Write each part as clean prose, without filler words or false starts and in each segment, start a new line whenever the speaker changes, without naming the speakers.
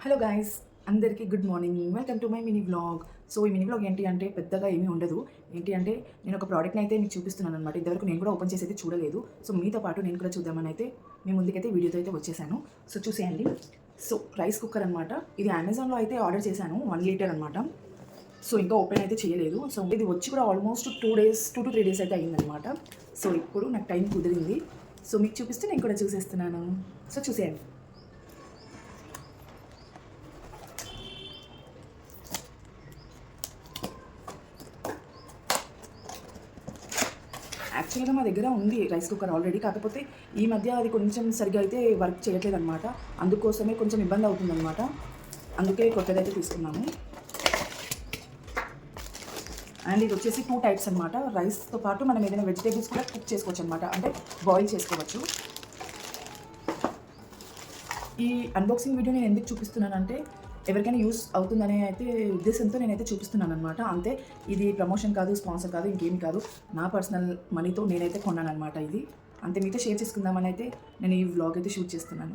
Hello guys, అందరికీ good morning. Welcome to my mini vlog. So ఈ mini vlog ఏంటి అంటే పెద్దగా ఏమీ ఉండదు. ఏంటి అంటే నేను ఒక ప్రోడక్ట్ని అయితే మీకు చూపిస్తున్నాను అనమాట. ఇంతవరకు నేను కూడా ఓపెన్ చేసి అయితే చూడలేదు. సో మీతో పాటు నేను కూడా చూద్దామని అయితే మీ ముందుకైతే వీడియోతో అయితే వచ్చేసాను. సో చూసేయండి. సో రైస్ కుక్కర్ అనమాట. ఇది అమెజాన్లో అయితే ఆర్డర్ చేశాను, 1 లీటర్ అనమాట. సో ఇంకా ఓపెన్ అయితే చేయలేదు. సో ఇది వచ్చి కూడా ఆల్మోస్ట్ 2 to 3 డేస్ అయితే అయ్యిందనమాట. సో ఇప్పుడు నాకు టైం కుదిరింది. సో మీకు చూపిస్తే నేను కూడా చూసేస్తున్నాను. సో చూసేయండి. యాక్చువల్గా మా దగ్గర ఉంది రైస్ కుక్కర్ ఆల్రెడీ. కాకపోతే ఈ మధ్య అది కొంచెం సరిగ్గా అయితే వర్క్ చేయట్లేదు అనమాట. అందుకోసమే కొంచెం ఇబ్బంది అవుతుందన్నమాట. అందుకే కొత్తదైతే తీసుకున్నాము. అండ్ ఇది వచ్చేసి 2 టైప్స్ అనమాట. రైస్తో పాటు మనం ఏదైనా వెజిటేబుల్స్ కూడా కుక్ చేసుకోవచ్చు అనమాట, అంటే బాయిల్ చేసుకోవచ్చు. ఈ అన్బాక్సింగ్ వీడియో నేను ఎందుకు చూపిస్తున్నానంటే ఎవరికైనా యూస్ అవుతుందనే అయితే ఉద్దేశంతో నేనైతే చూపిస్తున్నాను అనమాట. అంతే, ఇది ప్రమోషన్ కాదు, స్పాన్సర్ కాదు, ఇంకేమి కాదు. నా పర్సనల్ మనీతో నేనైతే కొన్నాను అనమాట ఇది. అంతే, మీతో షేర్ చేసుకుందామని అయితే నేను ఈ వ్లాగ్ అయితే షూట్ చేస్తున్నాను.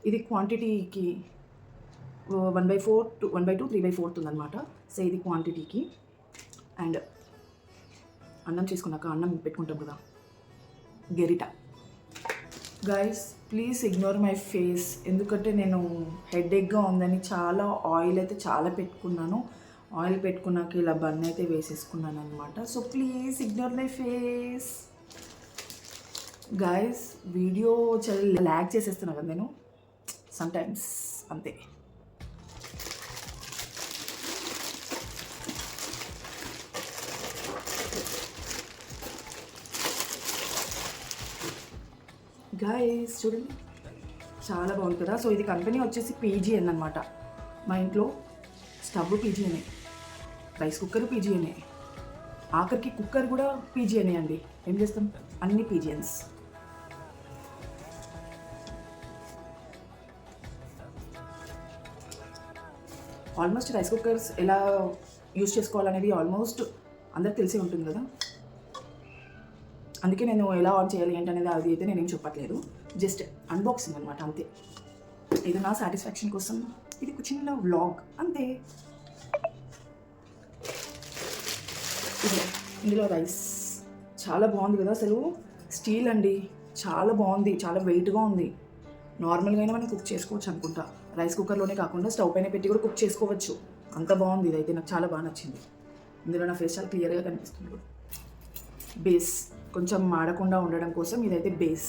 ఇది క్వాంటిటీకి 1/4 to 1/2 3/4 ఉందన్నమాట. సో ఇది క్వాంటిటీకి. అండ్ అన్నం చేసుకున్నాక అన్నం పెట్టుకుంటాం కదా, గెరిట. Guys please ignore my face, ఎందుకంటే నేను హెడేక్గా ఉందని చాలా ఆయిల్ అయితే చాలా పెట్టుకున్నాను. ఆయిల్ పెట్టుకున్నాక ఇలా బన్ అయితే వేసేసుకున్నాను అనమాట. So please ignore my face. Guys video చాలా ల్యాగ్ చేసేస్తున్నా కదా నేను సమ్టైమ్స్, అంతే. గైస్ చూడండి, చాలా బాగుంది కదా. సో ఇది కంపెనీ వచ్చేసి పీజీఎన్ అనమాట. మా ఇంట్లో స్టవ్ పీజీఎనే, రైస్ కుక్కర్ పీజీఎనే, ఆఖరికి కుక్కర్ కూడా పీజీఎనే అండి. ఏం చేస్తాం, అన్ని పీజీఎన్స్. ఆల్మోస్ట్ రైస్ కుక్కర్స్ ఎలా యూజ్ చేసుకోవాలనేది ఆల్మోస్ట్ అందరికి తెలిసి ఉంటుంది కదా. అందుకే నేను ఎలా ఆన్ చేయాలి ఏంటనేది అది అయితే నేనేం చెప్పట్లేదు, జస్ట్ అన్బాక్సింగ్ అనమాట, అంతే. ఇది నా సాటిస్ఫాక్షన్ కోసం ఇది ఒక చిన్న వ్లాగ్, అంతే. ఇందులో రైస్ చాలా బాగుంది కదా, అసలు స్టీల్ అండి, చాలా బాగుంది, చాలా వెయిట్గా ఉంది. నార్మల్గా అయినా మనం కుక్ చేసుకోవచ్చు అనుకుంటా, రైస్ కుక్కర్లోనే కాకుండా స్టవ్ పైన పెట్టి కూడా కుక్ చేసుకోవచ్చు. అంత బాగుంది, ఇదైతే నాకు చాలా బాగా నచ్చింది. ఇందులో నా ఫేస్ చాలా క్లియర్గా కనిపిస్తుంది. బేస్ కొంచెం మాడకుండా ఉండడం కోసం ఇదైతే బేస్.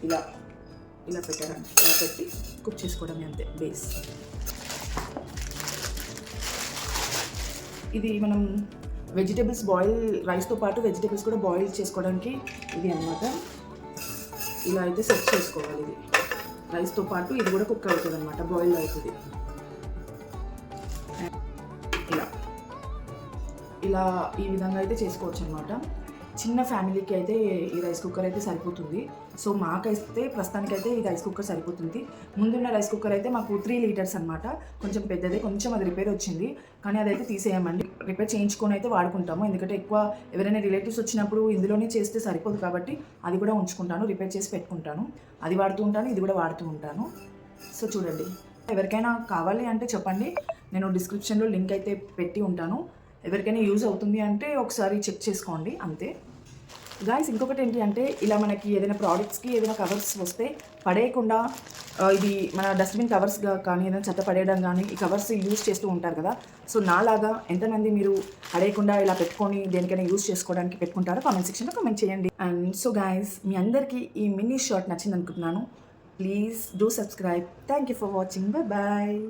ఇలా ఇలా పెట్టడానికి, ఇలా పెట్టి కుక్ చేసుకోవడం, అంతే బేస్. ఇది మనం వెజిటేబుల్స్ బాయిల్, రైస్తో పాటు వెజిటేబుల్స్ కూడా బాయిల్ చేసుకోవడానికి ఇది అన్నమాట. ఇలా అయితే సెట్ చేసుకోవాలి. ఇది రైస్తో పాటు ఇది కూడా కుక్ అవుతుంది అనమాట, బాయిల్ అవుతుంది. ఇలా ఈ విధంగా అయితే చేసుకోవచ్చు అనమాట. చిన్న ఫ్యామిలీకి అయితే ఈ రైస్ కుక్కర్ అయితే సరిపోతుంది. సో మాకైతే ప్రస్తుతానికైతే ఈ రైస్ కుక్కర్ సరిపోతుంది. ముందున్న రైస్ కుక్కర్ అయితే మాకు 3 లీటర్స్ అనమాట, కొంచెం పెద్దదే, కొంచెం అది రిపేర్ వచ్చింది. కానీ అదైతే తీసేయమండి, రిపేర్ చేయించుకొని అయితే వాడుకుంటాము. ఎందుకంటే ఎక్కువ ఎవరైనా రిలేటివ్స్ వచ్చినప్పుడు ఇందులోనే చేస్తే సరిపోదు కాబట్టి అది కూడా ఉంచుకుంటాను, రిపేర్ చేసి పెట్టుకుంటాను. అది వాడుతూ ఉంటాను, ఇది కూడా వాడుతూ ఉంటాను. సో చూడండి, ఎవరికైనా కావాలి అంటే చెప్పండి, నేను డిస్క్రిప్షన్లో లింక్ అయితే పెట్టి ఉంటాను. ఎవరికైనా యూజ్ అవుతుంది అంటే ఒకసారి చెక్ చేసుకోండి, అంతే. గాయస్ ఇంకొకటి ఏంటి అంటే, ఇలా మనకి ఏదైనా ప్రోడక్ట్స్కి ఏదైనా కవర్స్ వస్తే పడేయకుండా, ఇది మన డస్ట్బిన్ కవర్స్గా కానీ ఏదైనా చెత్త పడేయడం కానీ ఈ కవర్స్ యూజ్ చేస్తూ ఉంటారు కదా. సో నాలాగా ఎంతమంది మీరు పడేయకుండా ఇలా పెట్టుకొని దేనికైనా యూజ్ చేసుకోవడానికి పెట్టుకుంటారో కామెంట్ సెక్షన్లో కామెంట్ చేయండి. అండ్ సో గాయస్, మీ అందరికీ ఈ మినీ షార్ట్ నచ్చింది అనుకుంటున్నాను. Please do subscribe. Thank you for watching. Bye.